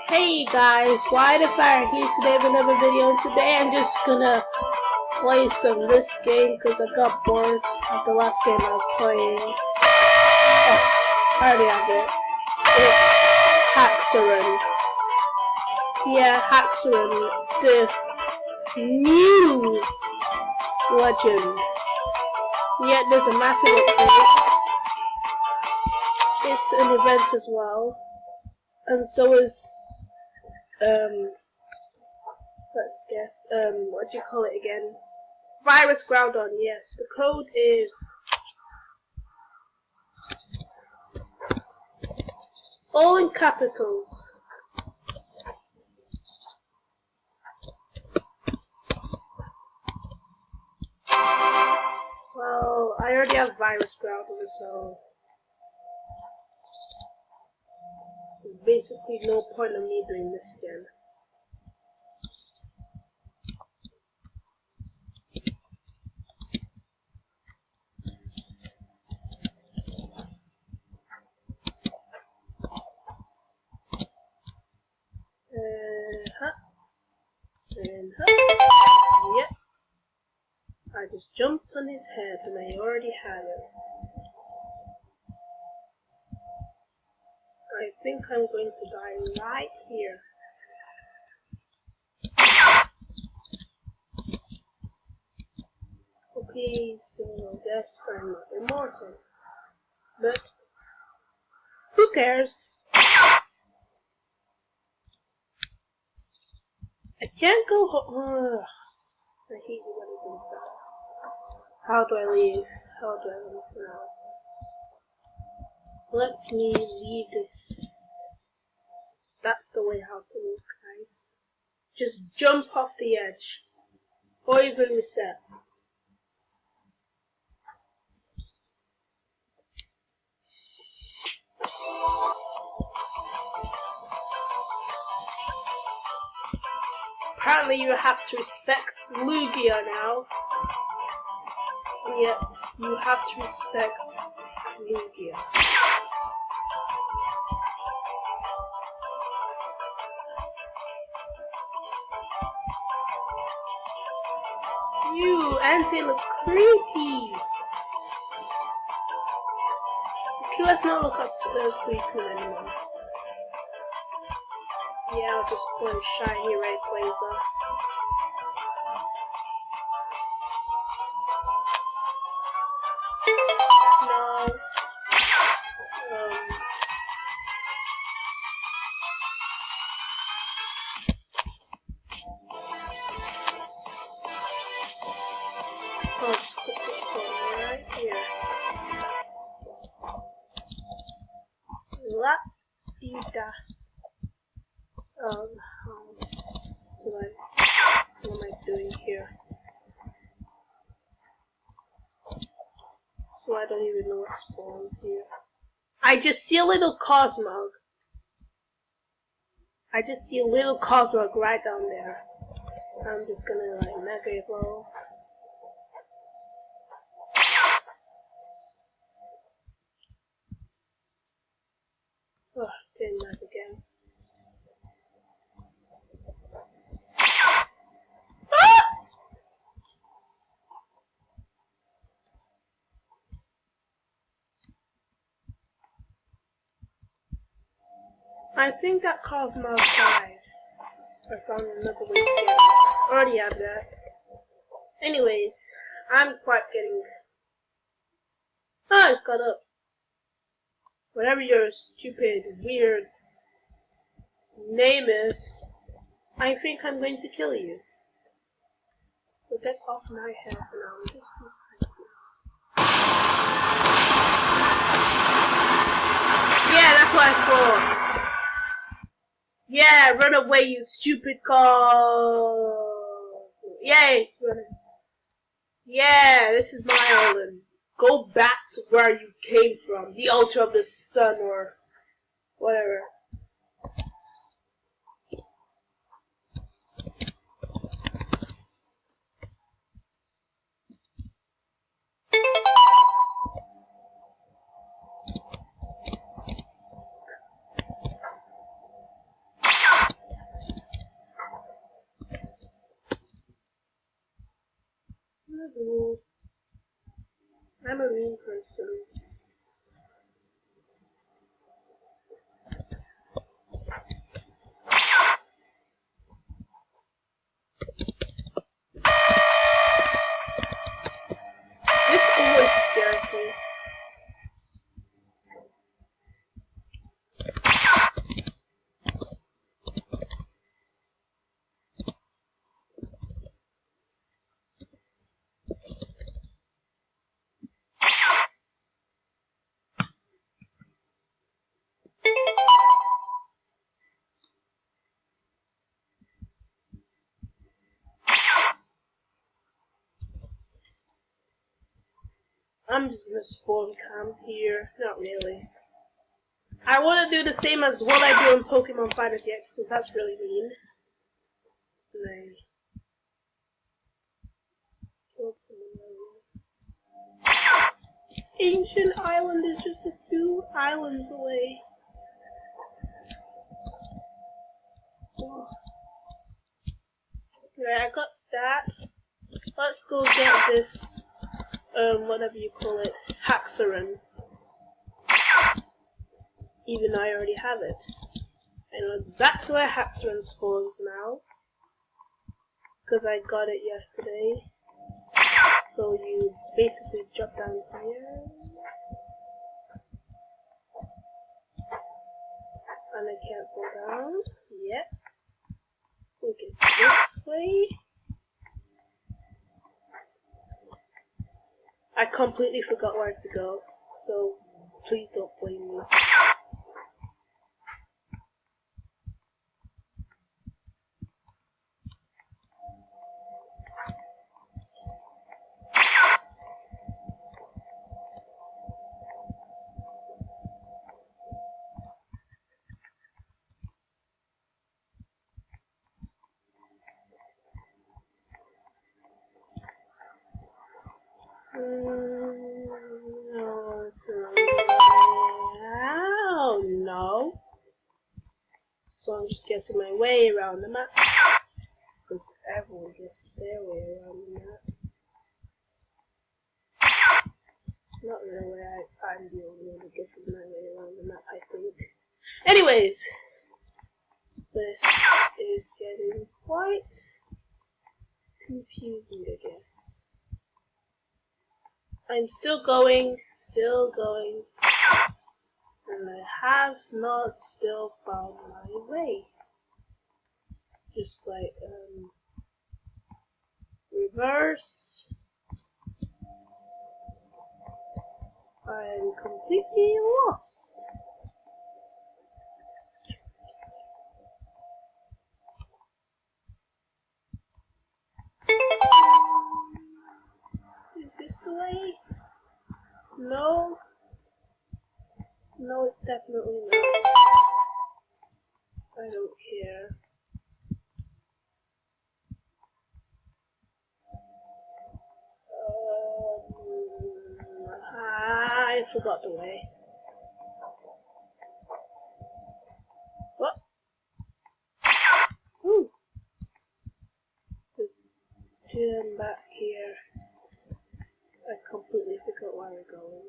Hey guys, Fire here today with another video, and today I'm just gonna play some this game because I got bored of the last game I was playing. Oh, I already have it. It's Haxorun. Yeah, Haxorun. It's a new legend. Yeah, there's a massive update. It's an event as well. And so is let's guess, what do you call it again? Virus Groudon, yes. The code is all in capitals. Well, I already have Virus Groudon, so there's basically no point in me doing this again. Yep. I just jumped on his head and I already had it. I think I'm going to die right here. Okay, so I guess I'm not immortal. But who cares? I can't go home. I hate when it does that. How do I leave? How do I leave now? Let me leave this. That's the way how to leave, guys. Just jump off the edge. Or even reset. Apparently you have to respect Lugia now. Yeah, you have to respect Lugia. You, Auntie, look creepy. Okay, let's not look at Suicune anymore. Yeah, I'll just put a shiny Rayquaza. No. I'll just put this one right here. La-dee-da. What am I doing here? So I don't even know what spawns here. I just see a little Cosmog. I just see a little Cosmog right down there. I'm just gonna like Mega Evolve. Oh, didn't lag again. I think that Cosmog died. I found another way to get it. Already have that. Anyways, I'm quite getting... Ah, it's got up. Whatever your stupid, weird name is, I think I'm going to kill you. But that's off my head now. Yeah, that's what I thought. Yeah, run away, you stupid car. Yeah, it's running. Yeah, this is my island. Go back to where you came from. The Altar of the Sun or whatever. Hello. I'm a mean person. This always scares me. I'm just gonna spawn camp here. Not really. I want to do the same as what I do in Pokemon Fighters yet, because that's really mean. Like, killed someone. Ancient Island is just a few islands away. Oh. Right, I got that. Let's go get this, whatever you call it, Haxorus. Even though I already have it. I know exactly where Haxorus spawns now. Because I got it yesterday. So you basically drop down here. And I can't go down yet. I think it's this way. I completely forgot where to go, so please don't blame me. No, it's not. Oh, no. So I'm just guessing my way around the map. Because everyone guesses their way around the map. Not really where I'm the only one who guesses my way around the map, I think. Anyways, this is getting quite confusing, I guess. I'm still going, and I have not still found my way. Just like, reverse. I'm completely lost. Is this the way? No. No, it's definitely not. I don't care. I forgot the way. What? Ooh. Turn back here. I completely forgot where we're going.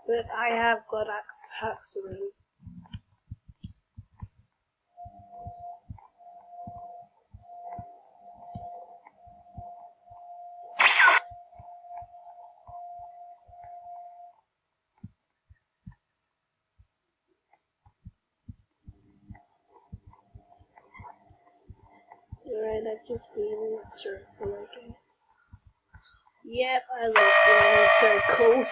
But I have got Haxorus. Alright, I've just been in a circle, I guess. Yep, I love running circles.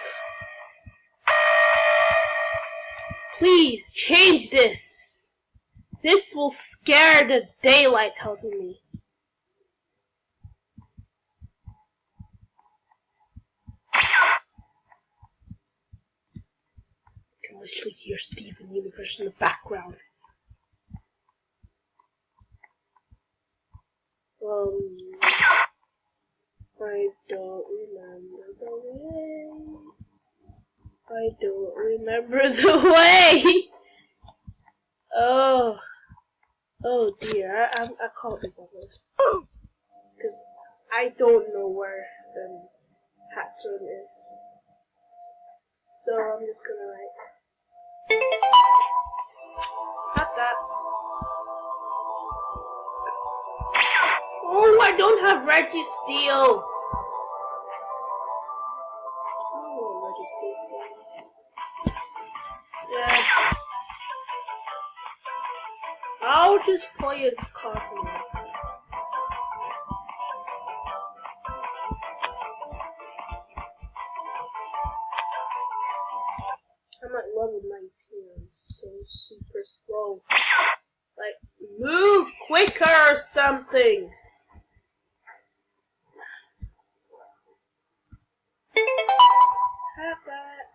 Please, change this! This will scare the daylight out of me. I can literally hear Steven Universe in the background. I don't remember the way. I don't remember the way! Oh. Oh dear, I can't be bothered. because I don't know where Haxorus is. So I'm just gonna cut that. Oh, I don't have Registeel. Oh, Registeel. Yeah. I'll just play as Cosmo. I'm at level 19. I'm so super slow. Like, move quicker or something. Have that.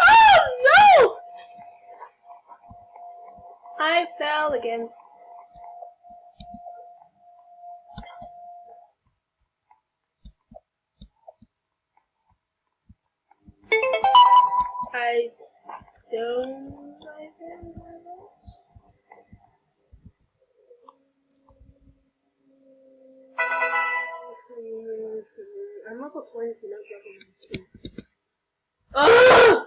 Oh no! I fell again. I don't like it. I'm level 20, not level 19. Ugh!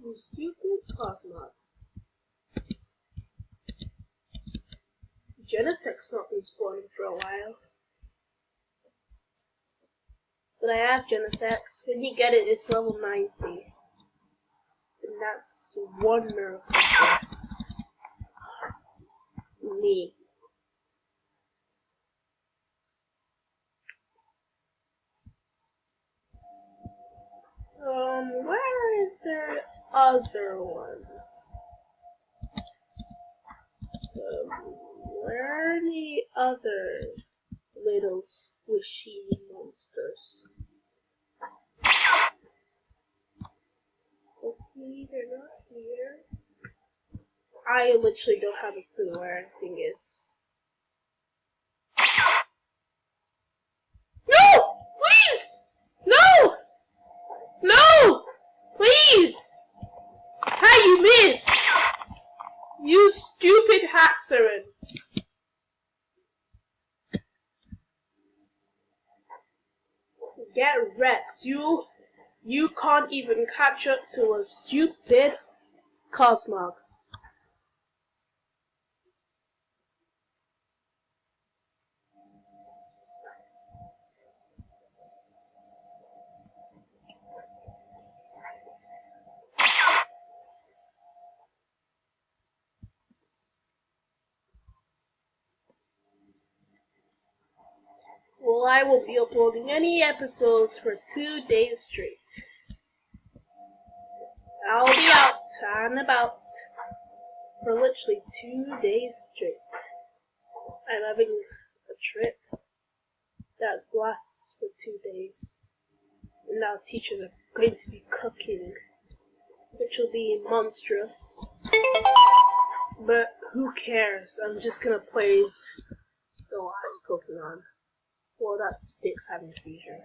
You stupid Cosmog. Genesec's not been spawning for a while. But I have Genesect. When you get it, it's level 90. And that's one miracle for me. Where is there other ones? Where are the other little squishy monsters? Hopefully they're not here. I literally don't have a clue where anything is. No! Please! No! No! Please! How you missed? You stupid Haxorus! Get wrecked. You can't even catch up to a stupid Cosmog. Well, I will be uploading any episodes for 2 days straight. I'll be out and about for literally 2 days straight. I'm having a trip that lasts for 2 days. And now teachers are going to be cooking, which will be monstrous. But who cares? I'm just gonna play as the last Pokemon. Well, that's Sticks having a seizure.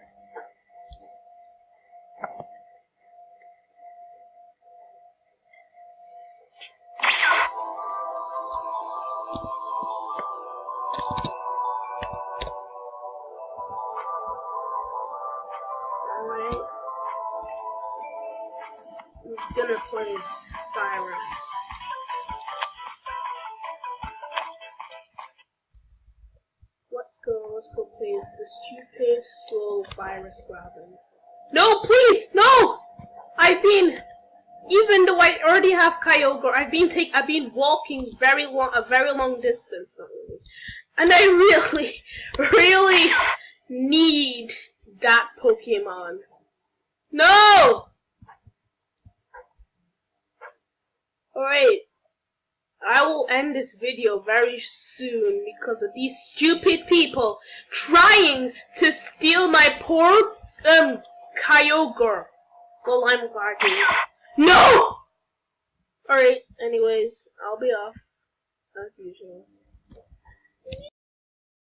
Alright. I'm gonna play as Virus. Let's go play as the stupid, slow Virus Grabbing. No, please! No! Even though I already have Kyogre, I've been walking a very long distance, not really. And I really, really need that Pokemon. No! Alright. I will end this video very soon because of these stupid people trying to steal my poor, Kyogre while I'm guarding. No! Alright, anyways, I'll be off, as usual.